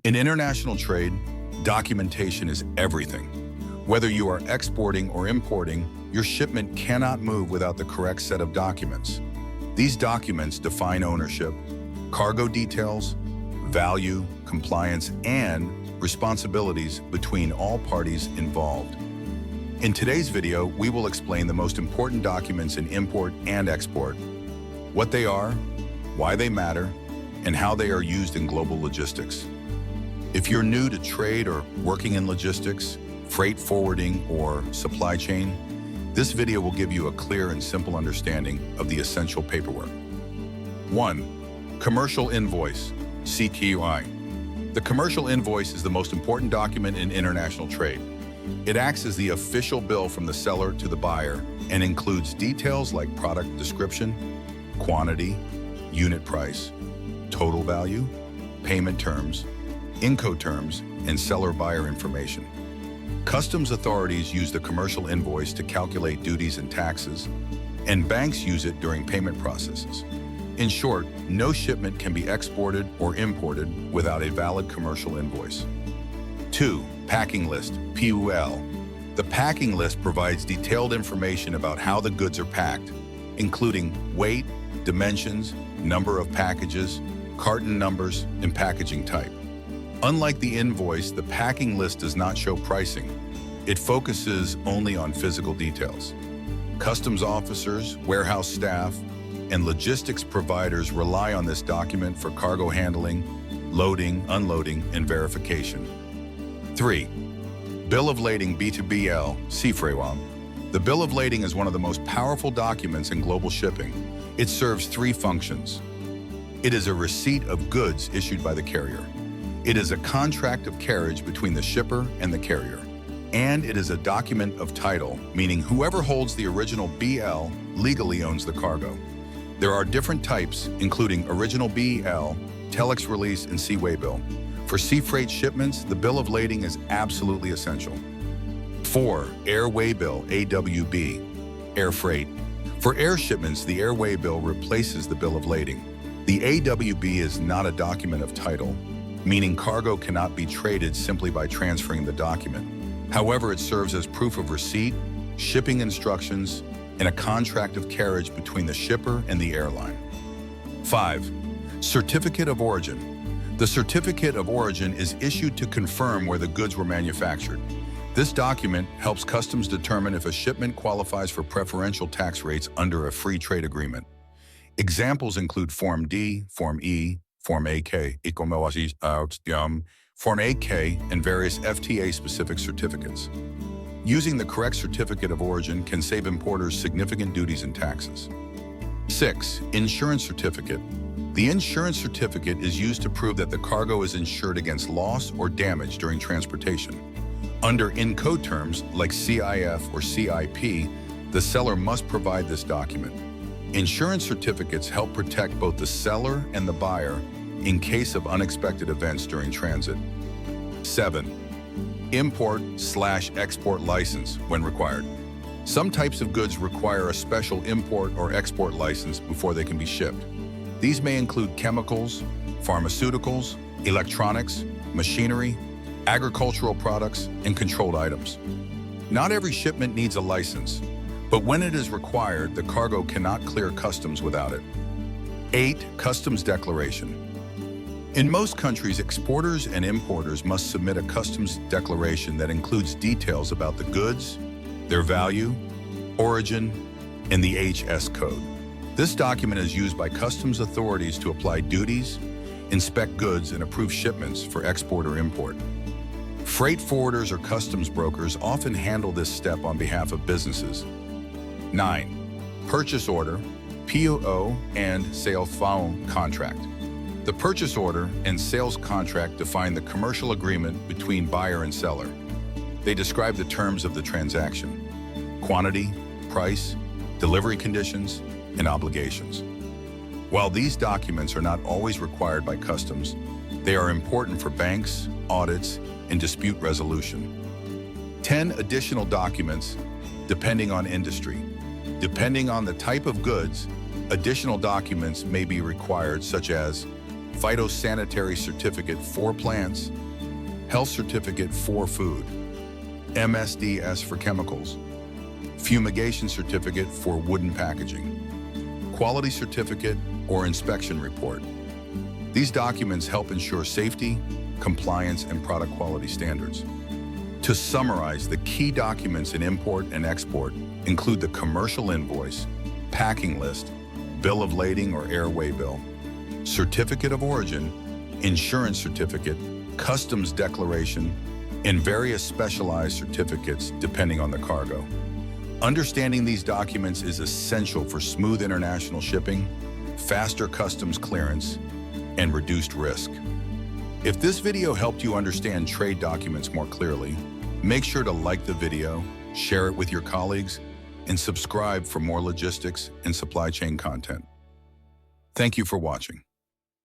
In international trade, documentation is everything. Whether you are exporting or importing, your shipment cannot move without the correct set of documents. These documents define ownership, cargo details, value, compliance, and responsibilities between all parties involved. In today's video, we will explain the most important documents in import and export, what they are, why they matter, and how they are used in global logistics. If you're new to trade or working in logistics, freight forwarding, or supply chain, this video will give you a clear and simple understanding of the essential paperwork. 1. Commercial Invoice, CQI. The commercial invoice is the most important document in international trade. It acts as the official bill from the seller to the buyer and includes details like product description, quantity, unit price, total value, payment terms, Incoterms, and seller-buyer information. Customs authorities use the commercial invoice to calculate duties and taxes, and banks use it during payment processes. In short, no shipment can be exported or imported without a valid commercial invoice. 2. Packing List, PUL. The packing list provides detailed information about how the goods are packed, including weight, dimensions, number of packages, carton numbers, and packaging type. Unlike the invoice, the packing list does not show pricing. It focuses only on physical details. Customs officers, warehouse staff, and logistics providers rely on this document for cargo handling, loading, unloading, and verification. 3. Bill of Lading, B2BL, CFREWAM. The Bill of Lading is one of the most powerful documents in global shipping. It serves 3 functions. It is a receipt of goods issued by the carrier. It is a contract of carriage between the shipper and the carrier. And it is a document of title, meaning whoever holds the original BL legally owns the cargo. There are different types, including original BL, telex release, and sea waybill. For sea freight shipments, the Bill of Lading is absolutely essential. 4. Air Waybill, AWB, air freight. For air shipments, the air waybill replaces the Bill of Lading. The AWB is not a document of title, meaning cargo cannot be traded simply by transferring the document. However, it serves as proof of receipt, shipping instructions, and a contract of carriage between the shipper and the airline. 5. Certificate of Origin. The Certificate of Origin is issued to confirm where the goods were manufactured. This document helps customs determine if a shipment qualifies for preferential tax rates under a free trade agreement. Examples include Form D, Form E, Form AK, Form AK, and various FTA-specific certificates. Using the correct certificate of origin can save importers significant duties and taxes. 6. Insurance certificate. The insurance certificate is used to prove that the cargo is insured against loss or damage during transportation. Under Incoterms like CIF or CIP, the seller must provide this document. Insurance certificates help protect both the seller and the buyer in case of unexpected events during transit. 7. Import/export license when required. Some types of goods require a special import or export license before they can be shipped. These may include chemicals, pharmaceuticals, electronics, machinery, agricultural products, and controlled items. Not every shipment needs a license, but when it is required, the cargo cannot clear customs without it. 8. Customs declaration. In most countries, exporters and importers must submit a customs declaration that includes details about the goods, their value, origin, and the HS code. This document is used by customs authorities to apply duties, inspect goods, and approve shipments for export or import. Freight forwarders or customs brokers often handle this step on behalf of businesses. 9. Purchase order, POO, and sales contract. The purchase order and sales contract define the commercial agreement between buyer and seller. They describe the terms of the transaction: quantity, price, delivery conditions, and obligations. While these documents are not always required by customs, they are important for banks, audits, and dispute resolution. 10 additional documents depending on industry. Depending on the type of goods, additional documents may be required, such as phytosanitary certificate for plants, health certificate for food, MSDS for chemicals, fumigation certificate for wooden packaging, quality certificate or inspection report. These documents help ensure safety, compliance, and product quality standards. To summarize, the key documents in import and export include the commercial invoice, packing list, bill of lading or air waybill, certificate of origin, insurance certificate, customs declaration, and various specialized certificates depending on the cargo. Understanding these documents is essential for smooth international shipping, faster customs clearance, and reduced risk. If this video helped you understand trade documents more clearly, make sure to like the video, share it with your colleagues, and subscribe for more logistics and supply chain content. Thank you for watching.